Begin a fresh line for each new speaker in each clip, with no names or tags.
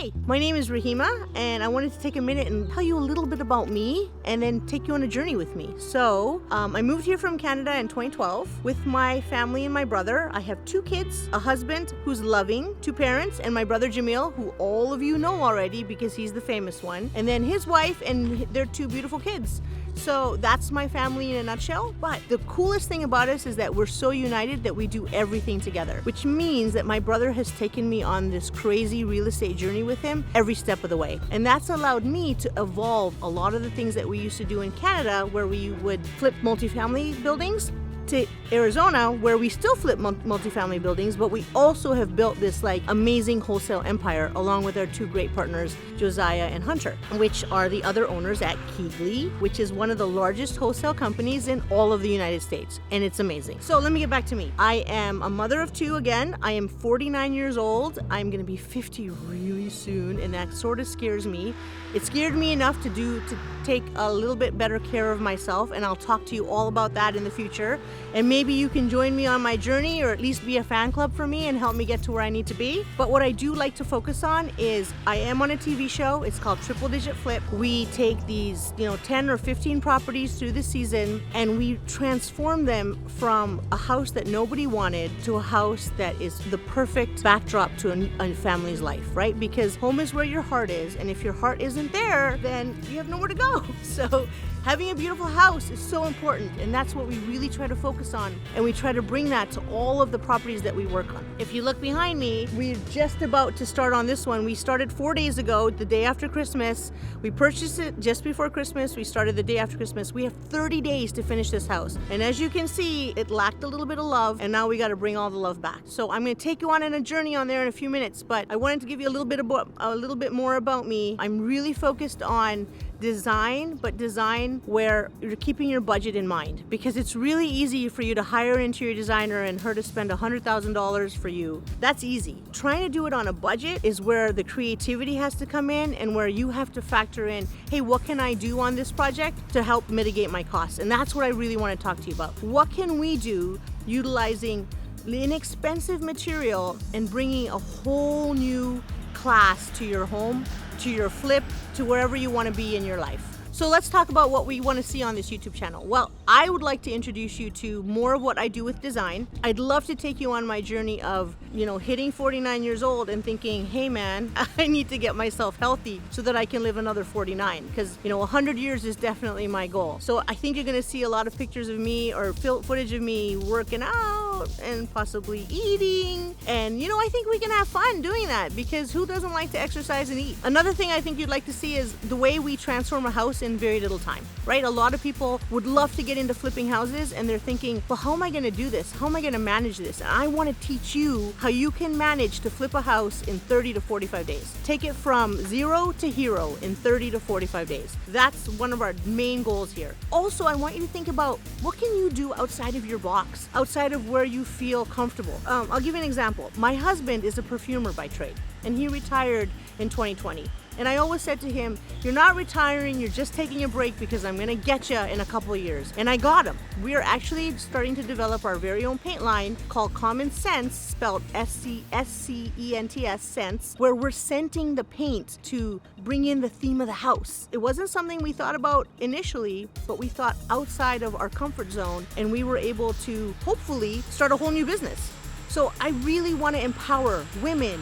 Hi, my name is Rahima, and I wanted to take a minute and tell you a little bit about me and then take you on a journey with me. So, I moved here from Canada in 2012 with my family and my brother. I have 2 kids, a husband who's loving, 2 parents, and my brother Jamil, who all of you know already because he's the famous one, and then his wife and their 2 beautiful kids. So that's my family in a nutshell. But the coolest thing about us is that we're so united that we do everything together, which means that my brother has taken me on this crazy real estate journey with him every step of the way. And that's allowed me to evolve a lot of the things that we used to do in Canada, where we would flip multifamily buildings, to Arizona, where we still flip multifamily buildings, but we also have built this like amazing wholesale empire along with our 2 great partners, Josiah and Hunter, which are the other owners at Keighley, which is one of the largest wholesale companies in all of the United States, and it's amazing. So let me get back to me. I am a mother of 2 again. I am 49 years old. I'm gonna be 50 really soon, and that sort of scares me. It scared me enough to take a little bit better care of myself, and I'll talk to you all about that in the future. And maybe you can join me on my journey, or at least be a fan club for me and help me get to where I need to be. But what I do like to focus on is I am on a TV show. It's called Triple Digit Flip. We take these, 10 or 15 properties through the season, and we transform them from a house that nobody wanted to a house that is the perfect backdrop to a family's life, right? Because home is where your heart is, and if your heart isn't there, then you have nowhere to go. So having a beautiful house is so important, and that's what we really try to focus on, and we try to bring that to all of the properties that we work on. If you look behind me, we're just about to start on this one. We started 4 days ago, the day after Christmas. We purchased it just before Christmas. We started the day after Christmas. We have 30 days to finish this house, and as you can see, it lacked a little bit of love, and now we got to bring all the love back. So I'm going to take you on a journey on there in a few minutes, but I wanted to give you a little bit more about me. I'm really focused on design, but design where you're keeping your budget in mind, because it's really easy for you to hire an interior designer and her to spend $100,000 for you. That's easy. Trying to do it on a budget is where the creativity has to come in, and where you have to factor in, hey, what can I do on this project to help mitigate my costs? And that's what I really want to talk to you about. What can we do utilizing inexpensive material and bringing a whole new class to your home, to your flip, to wherever you want to be in your life. So let's talk about what we want to see on this YouTube channel. Well, I would like to introduce you to more of what I do with design. I'd love to take you on my journey of, hitting 49 years old and thinking, hey man, I need to get myself healthy so that I can live another 49, because 100 years is definitely my goal. So I think you're going to see a lot of pictures of me or footage of me working out and possibly eating, and I think we can have fun doing that, because who doesn't like to exercise and eat? Another thing I think you'd like to see is the way we transform a house in very little time, right? A lot of people would love to get into flipping houses, and they're thinking, well, how am I going to do this? How am I going to manage this? And I want to teach you how you can manage to flip a house in 30 to 45 days. Take it from 0 to hero in 30 to 45 days. That's one of our main goals here. Also, I want you to think about, what can you do outside of your box, outside of where you feel comfortable? I'll give you an example. My husband is a perfumer by trade, and he retired in 2020. And I always said to him, you're not retiring, you're just taking a break, because I'm gonna get you in a couple of years. And I got him. We are actually starting to develop our very own paint line called Common Sense, spelled S-C-E-N-T-S, Sense, where we're scenting the paint to bring in the theme of the house. It wasn't something we thought about initially, but we thought outside of our comfort zone, and we were able to hopefully start a whole new business. So I really want to empower women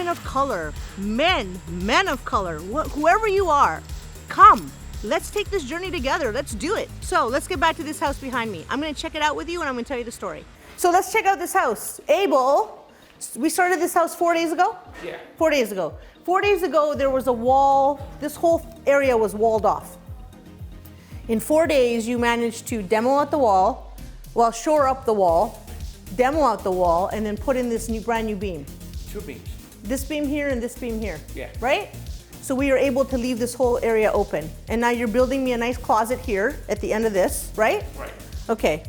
of color, men of color, whoever you are. Come, let's take this journey together. Let's do it. So let's get back to this house behind me. I'm going to check it out with you, and I'm going to tell you the story. So let's check out this house. Abel, we started this house 4 days ago?
Yeah.
4 days ago. 4 days ago, there was a wall. This whole area was walled off. In 4 days, you managed to demo out the wall, shore up the wall, demo out the wall, and then put in this brand new beam.
2 beams.
This beam here and this beam here.
Yeah.
Right? So we are able to leave this whole area open. And now you're building me a nice closet here at the end of this, right?
Right.
Okay.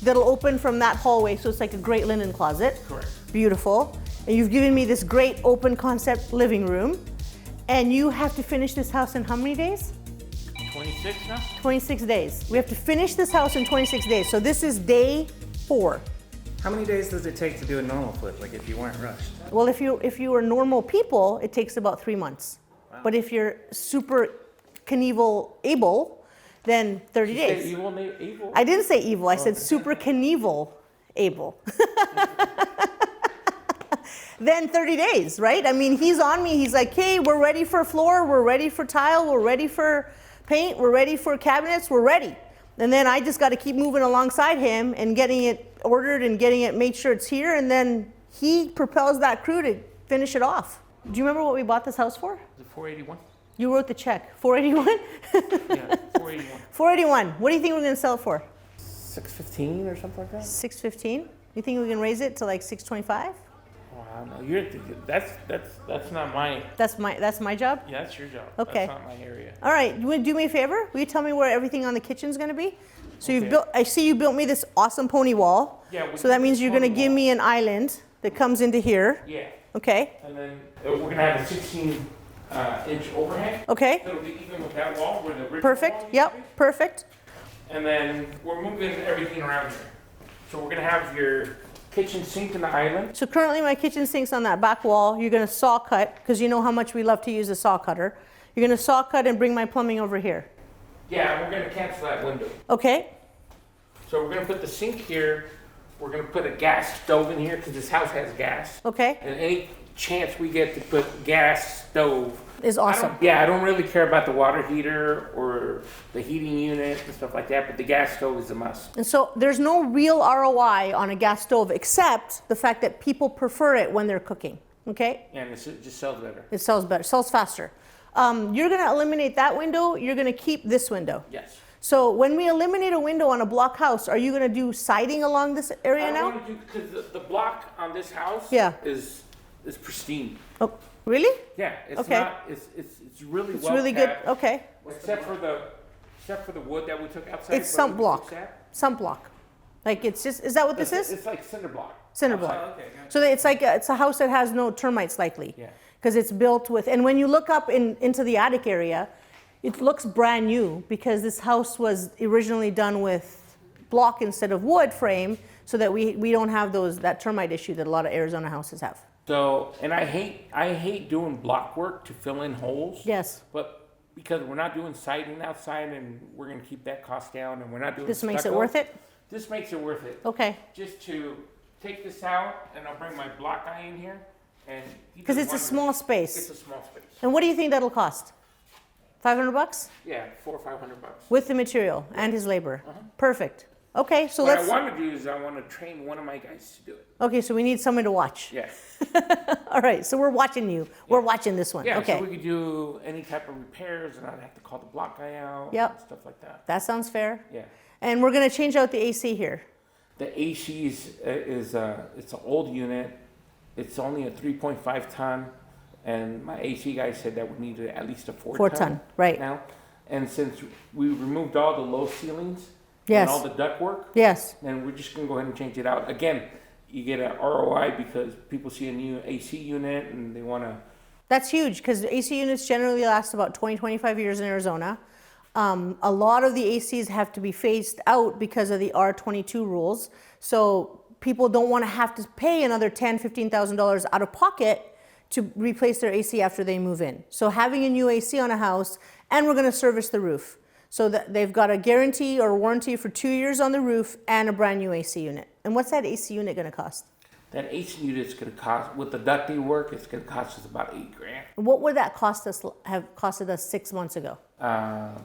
That'll open from that hallway, so it's like a great linen closet.
Correct.
Beautiful. And you've given me this great open concept living room. And you have to finish this house in how many days?
26 now?
26 days. We have to finish this house in 26 days. So this is day 4.
How many days does it take to do a normal flip, like if you weren't rushed?
Well, if you were normal people, it takes about 3 months.
Wow.
But if you're super Knievel able, then 30
You say
days.
evil?
I didn't say evil. I said super Knievel able. Then 30 days, right? I mean, he's on me. He's like, hey, we're ready for floor. We're ready for tile. We're ready for paint. We're ready for cabinets. We're ready. And then I just got to keep moving alongside him and getting it ordered and getting it, made sure it's here. And then he propels that crew to finish it off. Do you remember what we bought this house for?
Is it 481?
You wrote the check. 481?
Yeah, 481.
481. What do you think we're going to sell it for?
615 or something like that?
615? You think we can raise it to like 625?
Oh, I don't know. That's not my.
That's my job?
Yeah, that's your job.
Okay.
That's not my area.
All right, you want to do me a favor? Will you tell me where everything on the kitchen's going to be? So you've
Okay.
built. I see you built me this awesome pony wall.
Yeah.
So that means you're going to give me an island that comes into here.
Yeah.
Okay.
And then we're gonna have a 16-inch overhang.
Okay.
It'll be even with that wall where the original wall
Perfect.
used to be.
Yep. Perfect.
And then we're moving everything around here. So we're gonna have your kitchen sink in the island.
So currently my kitchen sink's on that back wall. You're going to saw cut because you know how much we love to use a saw cutter. You're going to saw cut and bring my plumbing over here.
Yeah, we're gonna cancel that window.
Okay.
So we're gonna put the sink here. We're gonna put a gas stove in here because this house has gas.
Okay.
And any chance we get to put gas stove.
Is awesome.
I don't really care about the water heater or the heating unit and stuff like that, but the gas stove is a must.
And so there's no real ROI on a gas stove except the fact that people prefer it when they're cooking. Okay.
And it just sells better.
It sells better, sells faster. You're going to eliminate that window. You're going to keep this window.
Yes.
So when we eliminate a window on a block house, are you going to do siding along this area
I
now?
want to do because the block on this house
Yeah.
is pristine.
Oh, really?
Yeah, it's
Okay.
not. It's really
It's
well
really good.
kept,
Okay.
except for the wood that we took outside.
It's
but
sump
we
block.
fixed that.
Sump block. Like it's just, is that what this is?
It's like cinder block.
Cinder
outside.
block.
okay, gotcha.
So it's like it's a house that has no termites likely.
Yeah.
Because it's built with, and when you look up into the attic area, it looks brand new because this house was originally done with block instead of wood frame, so that we don't have that termite issue that a lot of Arizona houses have.
So, and I hate doing block work to fill in holes.
Yes.
But because we're not doing siding outside and we're going to keep that cost down and we're not doing
This makes it
stucco,
worth it?
This makes it worth it.
Okay.
Just to take this out and I'll bring my block guy in here and
Because it's a small
It's
space.
a small space.
And what do you think that'll cost? $500
Yeah, $400 or $500.
with the material and his labor. Perfect. Okay, so
What
let's.
I want to do is I want to train one of my guys to do it.
Okay, so we need someone to watch.
Yeah.
All right, so we're watching you. We're watching this one.
Yeah,
Okay.
so we could do any type of repairs and I'd have to call the block guy out
Yep.
and stuff like that.
That sounds fair.
Yeah.
And we're going to change out the AC here.
The AC is it's an old unit. It's only a 3.5 ton, and my AC guy said that we needed at least a 4
4
ton.
ton, right.
Now, and since we removed all the low ceilings
Yes.
and all the duct work,
Yes.
then we're just gonna go ahead and change it out. Again, you get an ROI because people see a new AC unit and they wanna.
That's huge because AC units generally last about 20, 25 years in Arizona. A lot of the ACs have to be phased out because of the R22 rules. So people don't want to have to pay another $10,000, $15,000 out of pocket to replace their AC after they move in. So having a new AC on a house, and we're going to service the roof. So that they've got a guarantee or warranty for 2 years on the roof and a brand new AC unit. And what's that AC unit going to cost?
That AC unit's gonna cost, with the ducting work, it's gonna cost us about $8,000.
What would that have costed us 6 months ago?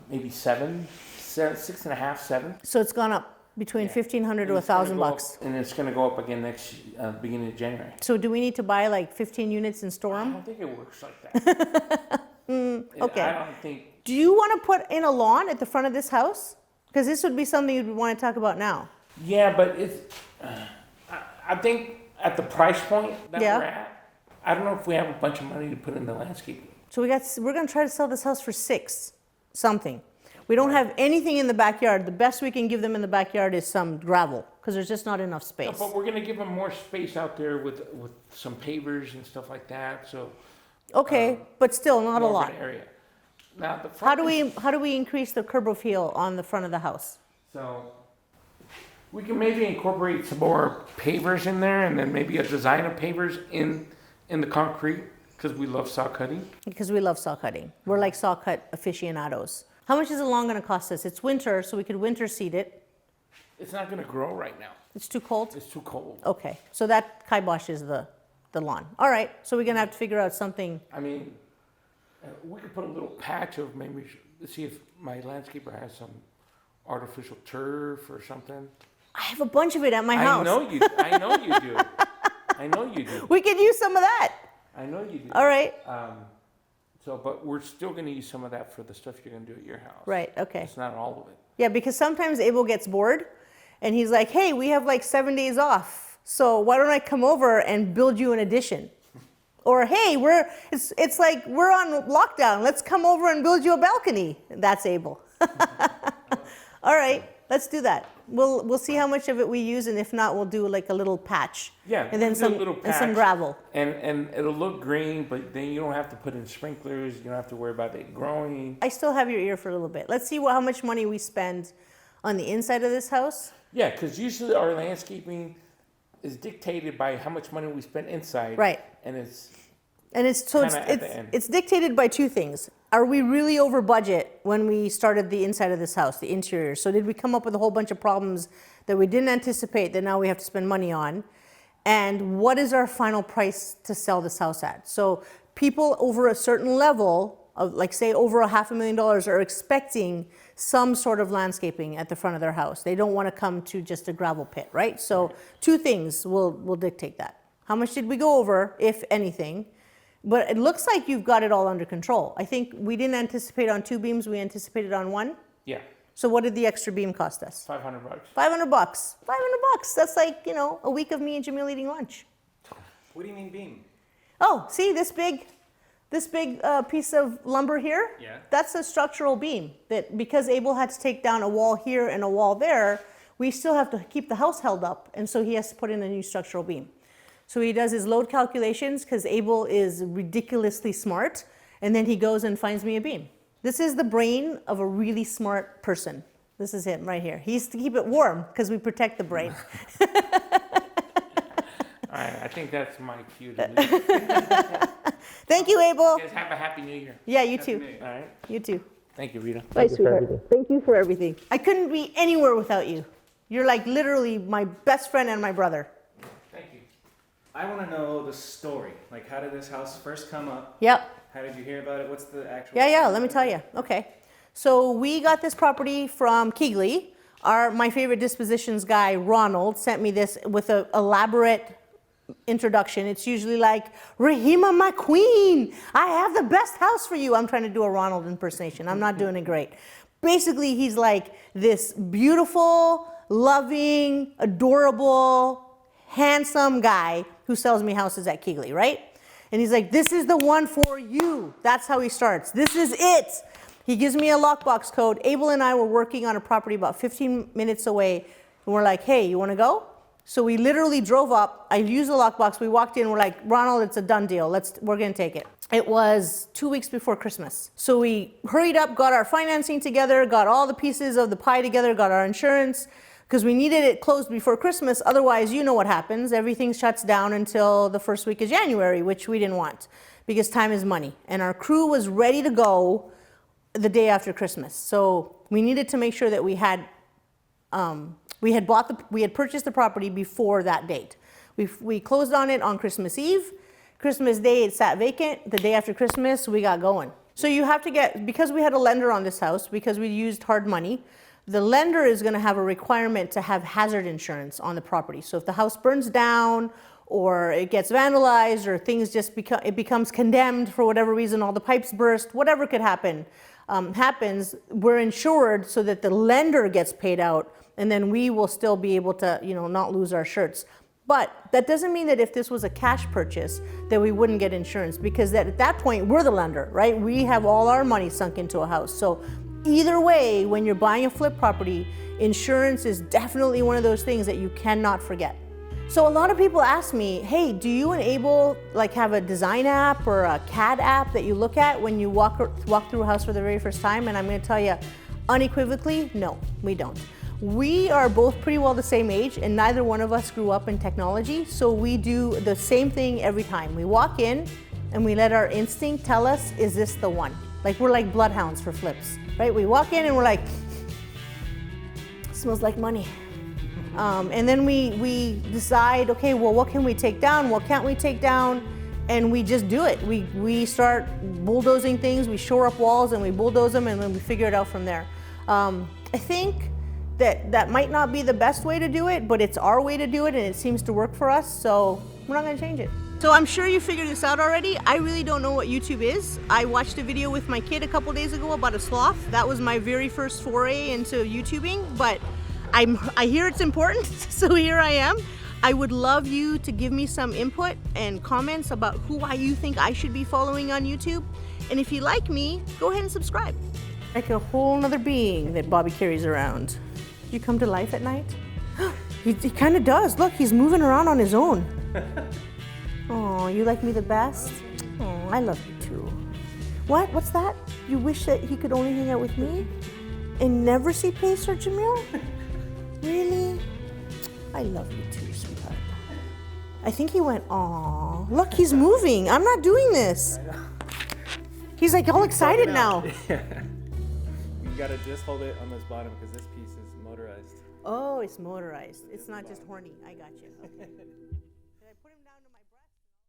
Maybe seven, 6.5, 7.
So it's gone up between 1,500 to
And it's gonna
$1,000
go up-
bucks.
And it's gonna go up again next, beginning of January.
So do we need to buy like 15 units and store
I
them?
don't think it works like that.
okay.
I don't think,
Do you want to put in a lawn at the front of this house? Because this would be something you'd want to talk about now.
yeah, but it's, I think at the price point that
Yeah.
we're at, I don't know if we have a bunch of money to put in the landscaping.
So we're going to try to sell this house for 6 something. We don't have anything in the backyard. The best we can give them in the backyard is some gravel because there's just not enough space.
But we're gonna give them more space out there with some pavers and stuff like that, so.
Okay, but still not a
more of
lot.
an area. Now, the front
How do we increase the curb appeal on the front of the house?
So, We can maybe incorporate some more pavers in there, and then maybe a design of pavers in the concrete, because we love saw cutting.
Because we love saw cutting. We're like saw cut aficionados. How much is the lawn going to cost us? It's winter, so we could winter seed it.
It's not going to grow right now.
It's too cold?
It's too cold.
Okay, so that kiboshes the lawn. All right, so we're going to have to figure out something.
I mean, we could put a little patch of maybe, see if my landscaper has some artificial turf or something.
I have a bunch of it at my house.
I know you do. I know you do.
We could use some of that.
I know you do.
All right.
But we're still going to use some of that for the stuff you're going to do at your house.
Right, okay.
It's not all of it.
Yeah, because sometimes Abel gets bored and he's like, hey, we have like 7 days off. So why don't I come over and build you an addition? Or, hey, it's like we're on lockdown. Let's come over and build you a balcony. That's Abel. All right, let's do that. We'll see how much of it we use, and if not, we'll do like a little patch.
Yeah,
and then
do a little
and some
patch.
gravel.
And it'll look green, but then you don't have to put in sprinklers. You don't have to worry about it growing.
I still have your ear for a little bit. Let's see how much money we spend on the inside of this house.
Yeah, because usually our landscaping is dictated by how much money we spend inside.
Right.
And it's
It's dictated by two things. Are we really over budget when we started the inside of this house, the interior? So did we come up with a whole bunch of problems that we didn't anticipate that now we have to spend money on? And what is our final price to sell this house at? So people over a certain level of, like, say over $500,000 are expecting some sort of landscaping at the front of their house. They don't want to come to just a gravel pit, right? So two things will dictate that. How much did we go over, if anything? But it looks like you've got it all under control. I think we didn't anticipate on 2 beams, we anticipated on 1.
Yeah,
So what did the extra beam cost us?
$500.
$500. $500. That's like, a week of me and Jamil eating lunch.
What do you mean beam?
Oh, see this big piece of lumber here?
Yeah.
That's a structural beam that, because Abel had to take down a wall here and a wall there, we still have to keep the house held up, and so he has to put in a new structural beam. So he does his load calculations because Abel is ridiculously smart, and then he goes and finds me a beam. This is the brain of a really smart person. This is him right here. He used to keep it warm because we protect the brain.
All right, I think that's my cue to leave.
Thank you, Abel.
You guys have a happy new year.
Yeah, you too.
All right.
You too.
Thank you, Rita.
Bye, sweetheart. Thank you for everything. I couldn't be anywhere without you. You're like literally my best friend and my brother.
Thank you.
I want to know the story. Like, how did this house first come up?
Yep.
How did you hear about it? What's the actual...
Yeah, let me tell you. Okay. So we got this property from Keegley. My favorite dispositions guy, Ronald, sent me this with an elaborate introduction. It's usually like, Rahima, my queen, I have the best house for you. I'm trying to do a Ronald impersonation. I'm not doing it great. Basically, he's like this beautiful, loving, adorable, handsome guy who sells me houses at Keegley, right? And he's like, this is the one for you. That's how he starts. This is it. He gives me a lockbox code. Abel and I were working on a property about 15 minutes away. And we're like, hey, you want to go? So we literally drove up. I used the lockbox. We walked in. We're like, Ronald, it's a done deal. We're going to take it. It was 2 weeks before Christmas. So we hurried up, got our financing together, got all the pieces of the pie together, got our insurance, because we needed it closed before Christmas. Otherwise, you know what happens. Everything shuts down until the first week of January, which we didn't want because time is money. And our crew was ready to go the day after Christmas. So we needed to make sure that we had purchased the property before that date. We closed on it on Christmas Eve. Christmas Day, it sat vacant. The day after Christmas, we got going. So you have to because we had a lender on this house, because we used hard money, the lender is going to have a requirement to have hazard insurance on the property. So if the house burns down or it gets vandalized or things just becomes condemned for whatever reason, all the pipes burst, whatever could happen, we're insured so that the lender gets paid out, and then we will still be able to, not lose our shirts. But that doesn't mean that if this was a cash purchase that we wouldn't get insurance, because at that point we're the lender, right? We have all our money sunk into a house. So either way, when you're buying a flip property, insurance is definitely one of those things that you cannot forget. So a lot of people ask me, hey, do you and Abel have a design app or a CAD app that you look at when you walk through a house for the very first time? And I'm going to tell you unequivocally, no, we don't. We are both pretty well the same age, and neither one of us grew up in technology, so we do the same thing every time. We walk in and we let our instinct tell us, is this the one? Like we're like bloodhounds for flips, right? We walk in and we're like, smells like money. And then we decide, okay, well, what can we take down? What can't we take down? And we just do it. We start bulldozing things, we shore up walls and we bulldoze them, and then we figure it out from there. I think that might not be the best way to do it, but it's our way to do it and it seems to work for us, so we're not gonna change it. So I'm sure you figured this out already. I really don't know what YouTube is. I watched a video with my kid a couple days ago about a sloth. That was my very first foray into YouTubing, but I hear it's important, so here I am. I would love you to give me some input and comments about who you think I should be following on YouTube. And if you like me, go ahead and subscribe. Like a whole nother being that Bobby carries around. You come to life at night? He kind of does. Look, he's moving around on his own. Oh, you like me the best? Oh, I love you too. What? What's that? You wish that he could only hang out with me and never see Pace or Jamil? Really? I love you too, sweetheart. I think he went, aw. Look, he's moving. I'm not doing this. He's like all excited now.
You gotta just hold it on this bottom because this piece is motorized.
Oh, it's motorized. It's not just horny. I got you. Okay.